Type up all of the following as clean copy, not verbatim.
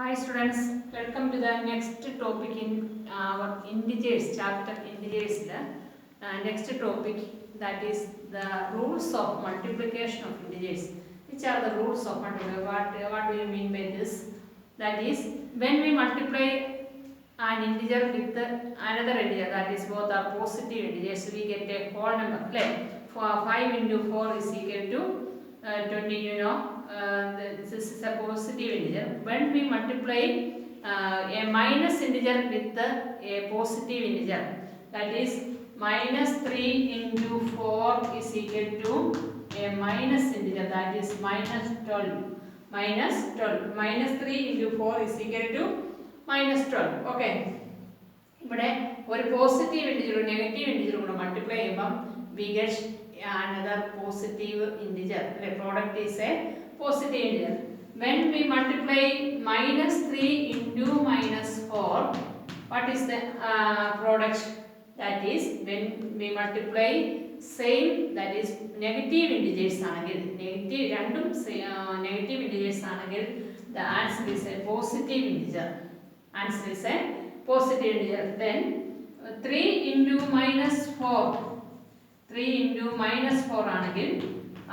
Hi students, welcome to the next topic in our integers chapter integers. Next topic, that is the rules of multiplication of integers. Which are the rules of multiplication? What do you mean by this? That is, when we multiply an integer with another integer, that is both are positive integers, we get a whole number. Like 5 into 4 is equal to 20, this is a positive integer. When we multiply a minus integer with a positive integer, that is minus 3 into 4 is equal to a minus integer, that is minus 12. Minus 12. Minus 3 into 4 is equal to minus 12. Okay. ഇവിടെ ഒരു positive ഇൻറ്റിജറും negative ഇൻറ്റിജറും കൂടെ multiply ചെയ്യുമ്പോൾ we get another positive integer. The product is a positive integer. When we multiply minus 3 into minus 4, what is the product? That is, when we multiply same, that is negative integers ആണെങ്കിൽ, negative രണ്ടും negative integers ആണെങ്കിൽ, the answer is a positive integer. Answer is a positive integer. Then 3 into minus 4, 3 into minus 4 ആണെങ്കിൽ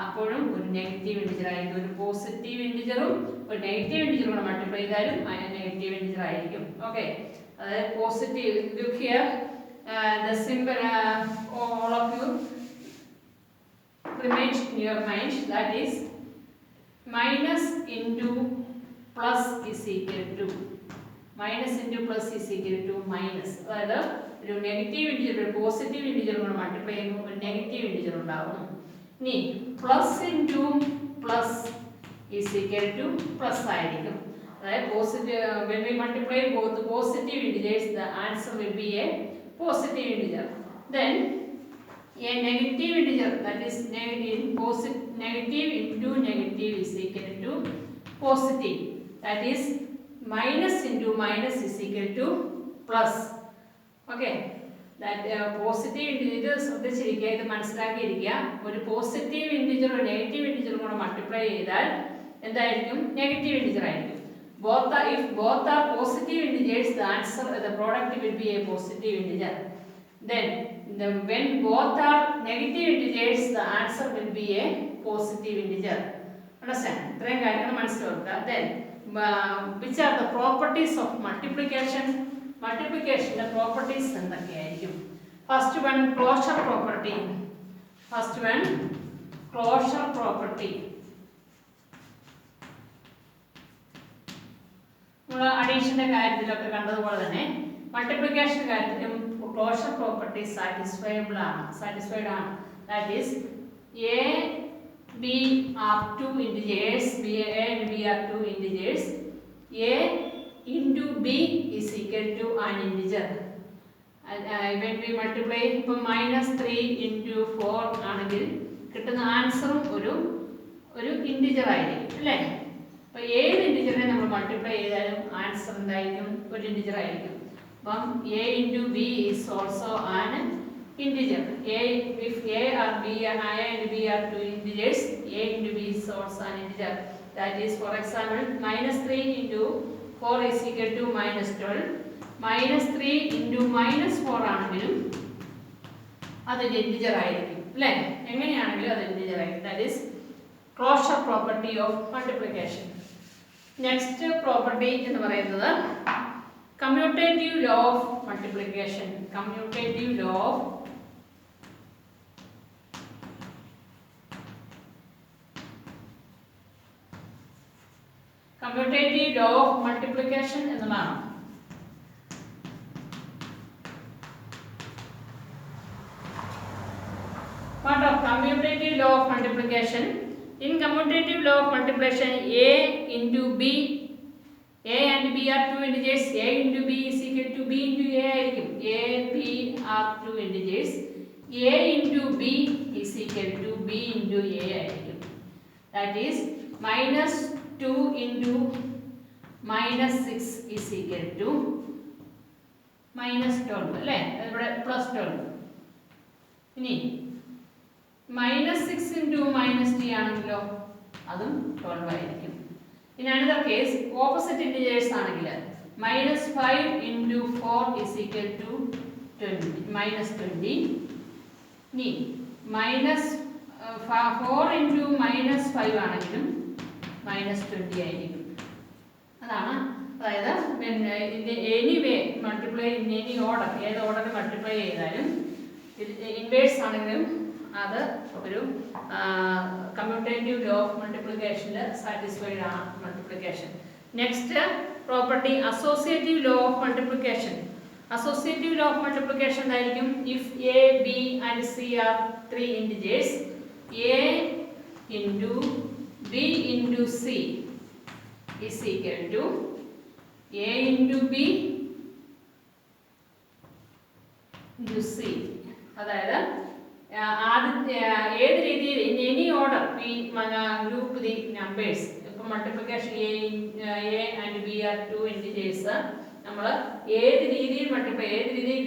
അപ്പോഴും ഒരു negative integer ആയിരിക്കും. ഒരു positive ഇൻറ്റിജറും ഒരു negative ഇൻറ്റിജറും കൂടെ മൾട്ടിപ്ലൈ ചെയ്താലും നെഗറ്റീവ് ഇൻറ്റിജർ ആയിരിക്കും. ഓക്കെ, അതായത് positive. Look here the symbol, all of you remain in your mind, that is minus into plus is equal to, minus into plus is equal to minus. അതായത് ഒരു negative integer ഒരു positive integer കൊണ്ട് multiply ചെയ്യുമ്പോൾ ഒരു negative integer ഉണ്ടാവും. ഇനി plus into plus is equal two plus ആയിരിക്കും. അതായത് positive, when we multiply both positive integers, the answer will be a positive integer. Then a negative integer, that is negative into negative is equal to positive. That is minus into minus is equal to plus. Okay, that positive integer ശ്രദ്ധിച്ചിരിക്കുക, ഇത് മനസ്സിലാക്കിയിരിക്കുക. ഒരു positive integer ഒരു negative ഇൻറ്റിജറും കൂടെ multiply ചെയ്താൽ എന്തായിരിക്കും? Negative integer ആയിരിക്കും. If both are positive integers, the product will be a positive integer. Then when both are negative integers, the answer will be a positive integer. Understand? ഇത്രയും കാര്യങ്ങൾ മനസ്സിലാക്കുക. Then which are the properties of multiplication? Multiplication properties എന്തൊക്കെയായിരിക്കും? First one, closure property. First one, closure property. നമ്മൾ അഡീഷൻ്റെ കാര്യത്തിലൊക്കെ കണ്ടതുപോലെ തന്നെ മൾട്ടിപ്ലിക്കേഷൻ്റെ കാര്യത്തിലും ക്ലോഷർ പ്രോപ്പർട്ടി സാറ്റിസ്ഫൈഡ് ആണ്. That is A B are two integers, A and B are two integers, A into B is equal to an integer. when we multiply ഇപ്പം minus 3 into 4 ആണെങ്കിൽ കിട്ടുന്ന ആൻസറും ഒരു ഇൻറ്റിജർ ആയിരിക്കും അല്ലേ? അപ്പോൾ ഏത് ഇൻറ്റിജറിനെ നമ്മൾ മൾട്ടിപ്ലൈ ചെയ്താലും ആൻസർ എന്തായിരിക്കും? ഒരു ഇൻറ്റിജർ ആയിരിക്കും. അപ്പം A into B is also an integer. If a and b are two integers, a into b is also an integer. That is, for example, minus 3 into 4 is equal to minus 12. Minus 3 into minus 4 ആണെങ്കിലും അതൊരു integer ആയിരിക്കും അല്ലേ? എങ്ങനെയാണെങ്കിലും അത് integer ആയിരിക്കും. That is closure property of multiplication. Next property എന്ന് പറയുന്നത് commutative law of multiplication. Commutative law of multiplication എന്നതാണ്. Part of commutative law of multiplication. In commutative law of multiplication, a into b, a and b are two integers, a into b is equal to b into a ആയിരിക്കും. a, b are two integers, a into b is equal to b into a ആയിരിക്കും. That is minus 2 into minus 6 is equal to minus 12 അല്ലേ? ഇവിടെ plus 12. ഇനി minus 6 into minus 3 ആണെങ്കിലോ അതും 12 ആയിരിക്കും. In another case, opposite integers ആണെങ്കിൽ minus 5 into 4 is equal to 20, minus 20. ഇനി minus 4 into minus 5 ആണെങ്കിലും minus 20 ആയിരിക്കും. അതാണ് അതായത് anyway multiply in any order, ഏത് ഓർഡറിൽ മൾട്ടിപ്ലൈ ചെയ്താലും ഇൻവേഴ്സ് ആണെങ്കിലും അത് ഒരു കമ്മ്യൂട്ടേറ്റീവ് ലോ ഓഫ് മൾട്ടിപ്ലിക്കേഷനിൽ സാറ്റിസ്ഫൈഡ് ആണ് multiplication. Next property associative law of multiplication. Associative law of multiplication എന്തായിരിക്കും? If a B and C are 3 integers, A into B into c is equal to a into b into c. അതായത് ആദ്യത്തെ ഏത് രീതിയിൽ in any order we group the numbers. ഇപ്പം multiplication a and B are 2 integers, നമ്മൾ ഏത് രീതിയിൽ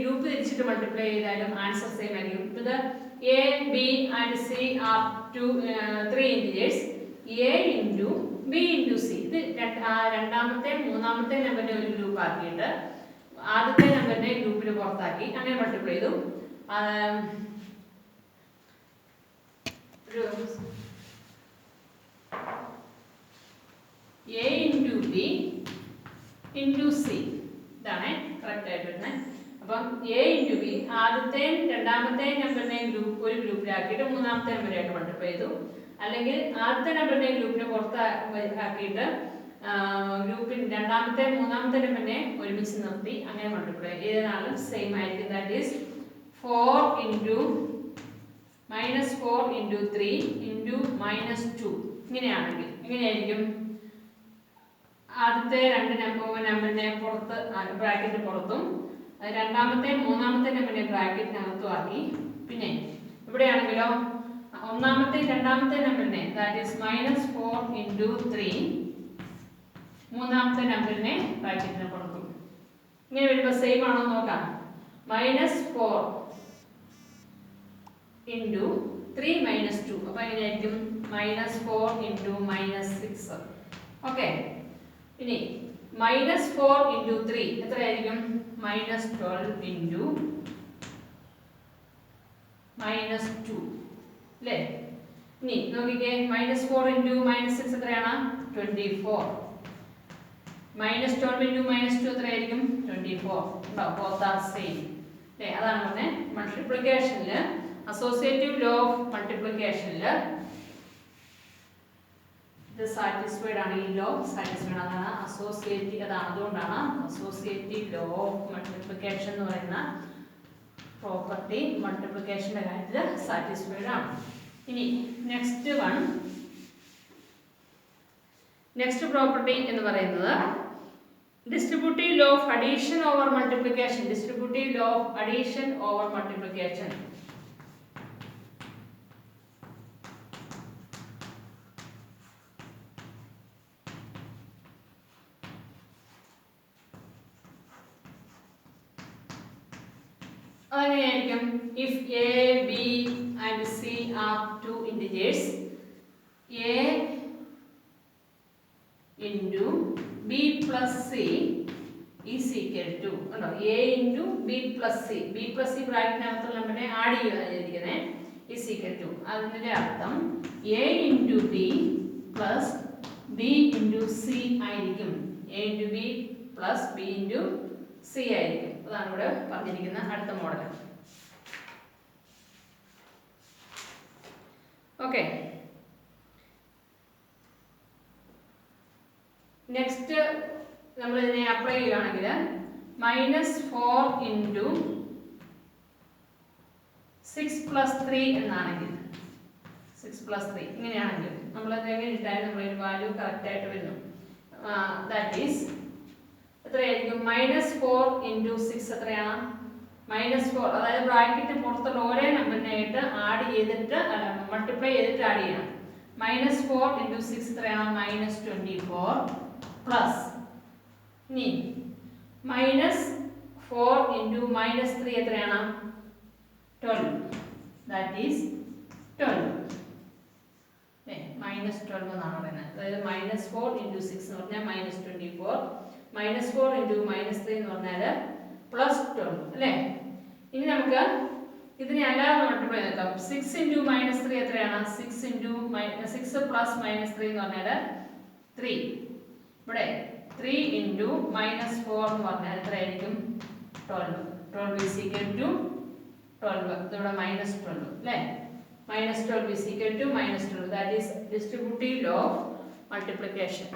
group തിരിച്ചിട്ട് multiply ചെയ്താലും ആൻസർ സെയിം ആയിരിക്കും. ഇത് A B and C are 3 integers, A into B into C. ഇത് രണ്ടാമത്തെ മൂന്നാമത്തെ നമ്പറിനെ ഒരു ഗ്രൂപ്പ് ആക്കിയിട്ട് ആദ്യത്തെ നമ്പറിനെ ഗ്രൂപ്പിന് പുറത്താക്കി അങ്ങനെ മൾട്ടിപ്ലൈ ചെയ്തു. A into B into C, ഇതാണ് കറക്റ്റ് ആയിട്ട് വരുന്നത്. അപ്പം എ ഇൻറ്റു ബി ആദ്യത്തെയും രണ്ടാമത്തെയും നമ്പറിനെ ഒരു ഗ്രൂപ്പിലാക്കിയിട്ട് മൂന്നാമത്തെ നമ്പറായിട്ട് മൾട്ടിപ്ലൈ ചെയ്തു. അല്ലെങ്കിൽ ആദ്യത്തെ നമ്പറിനെ ഗ്രൂപ്പിനെ പുറത്താക്കിയിട്ട് ഗ്രൂപ്പിന് രണ്ടാമത്തെ മൂന്നാമത്തെ നമ്പറിനെ ഒരുമിച്ച് നിർത്തി അങ്ങനെ മൾട്ടിപ്ലൈ ചെയ്താലും സെയിം ആയിരിക്കും. That is 4 into -4 into 3 into -2. ഇങ്ങനെയാണെങ്കിൽ ഇങ്ങനെയായിരിക്കും. ആദ്യത്തെ രണ്ട് നമ്പറിനെ പുറത്ത് ബ്രാക്കറ്റിന് പുറത്തും രണ്ടാമത്തെ മൂന്നാമത്തെ നമ്പറിനെ ബ്രാക്കറ്റിനകത്തും ആക്കി. പിന്നെ ഇവിടെയാണെങ്കിലോ ഒന്നാമത്തെ രണ്ടാമത്തെ നമ്പറിനെ ദാറ്റ് ഈസ് -4 ഇൻറ്റു 3 മൂന്നാമത്തെ നമ്പറിനെ ബ്രാക്കറ്റിന് പുറത്തും. ഇങ്ങനെ വരുമ്പോൾ സെയിം ആണോ നോക്കാം. -4 ഇൻറ്റു 3 -2, അപ്പോൾ എങ്ങനെയായിരിക്കും? -4 ഇൻറ്റു -6. ഓക്കെ. ഇനി -4 ഇൻറ്റു 3 എത്രയായിരിക്കും? -12 ഇൻറ്റു -2 അല്ലേ? ഇനി നോക്കിക്കേ, -4 ഇൻറ്റു -6 എത്രയാണ്? 24. -12 ഇൻറ്റു -2 എത്രയായിരിക്കും? 24. ബോത്ത് ആർ സെയിം അല്ലേ? അതാണ് പറഞ്ഞത് മൾട്ടിപ്ലിക്കേഷനിൽ അസോസിയേറ്റീവ് ലോ ഓഫ് മൾട്ടിപ്ലിക്കേഷനിൽ ഇത് സാറ്റിസ്ഫൈഡ് ആണ്. ഈ ലോ സാറ്റിസ്ഫൈഡ് അതാണ് അസോസിയേറ്റീവ്. അതാണ് അതുകൊണ്ടാണ് അസോസിയേറ്റീവ് ലോ ഓഫ് മൾട്ടിപ്ലിക്കേഷൻ എന്ന് പറയുന്ന പ്രോപ്പർട്ടി മൾട്ടിപ്ലിക്കേഷൻ്റെ കാര്യത്തിൽ സാറ്റിസ്ഫൈഡ് ആണ്. ഇനി നെക്സ്റ്റ് പ്രോപ്പർട്ടി എന്ന് പറയുന്നത് distributive law of addition over multiplication. Distributive law of addition over multiplication. അതെങ്ങനെയായിരിക്കും? If a B and C are 2 integers, A into b plus c is equal to ഉണ്ടോ a into b plus c. B plus c ബ്രാക്കറ്റിനകത്തുള്ള നമ്പറിനെ add ചെയ്യുന്നത് is equal to. അതിൻ്റെ അർത്ഥം a into b plus b into c ആയിരിക്കും. A into b plus b into c ആയിരിക്കും. അതാണ് ഇവിടെ പറഞ്ഞിരിക്കുന്ന അടുത്ത മോഡൽ. ഓക്കെ. നെക്സ്റ്റ് നമ്മൾ ഇതിനെ അപ്ലൈ ചെയ്യുകയാണെങ്കിൽ -4 ഇൻറ്റു 6 + 3 എന്നാണെങ്കിൽ 6 + 3 ഇങ്ങനെയാണെങ്കിൽ നമ്മളത് എങ്ങനെ ഇട്ടാലും നമ്മളൊരു വാല്യൂ കറക്റ്റായിട്ട് വരുന്നു. ദാറ്റ് ഈസ് എത്രയായിരിക്കും? -4 ഇൻറ്റു 6 എത്രയാണ്? -4. അതായത് ബ്രാക്കറ്റിന് പുറത്തുള്ള ഓരോ നമ്പറിനായിട്ട് ആഡ് ചെയ്തിട്ട് മൾട്ടിപ്ലൈ ചെയ്തിട്ട് ആഡ് ചെയ്യണം. -4 ഇൻറ്റു 6 എത്രയാണ്? -24 പ്ലസ് ഇനി -4 ഇൻറ്റു -3 എത്രയാണ്? 12. That is 12. -12 എന്നാണ് പറയുന്നത്. അതായത് -4 × 6 എന്ന് പറഞ്ഞാൽ -24, -4 × -3 എന്ന് പറഞ്ഞാൽ +12 അല്ലേ. ഇനി നമുക്ക് ഇതിനെ അല്ലാതെ മൾട്ടിപ്ലൈ നോക്കാം. 6 × -3 എത്രയാണ്? 6 + -3 എന്ന് പറഞ്ഞാൽ 3. ഇവിടെ 3 × -4 എന്ന് പറഞ്ഞാൽ എത്രയായിരിക്കും? 12. 12 is equal to 12. ഇവിടെ -12 അല്ലേ. -12 is equal to -12. That is distributive law of multiplication.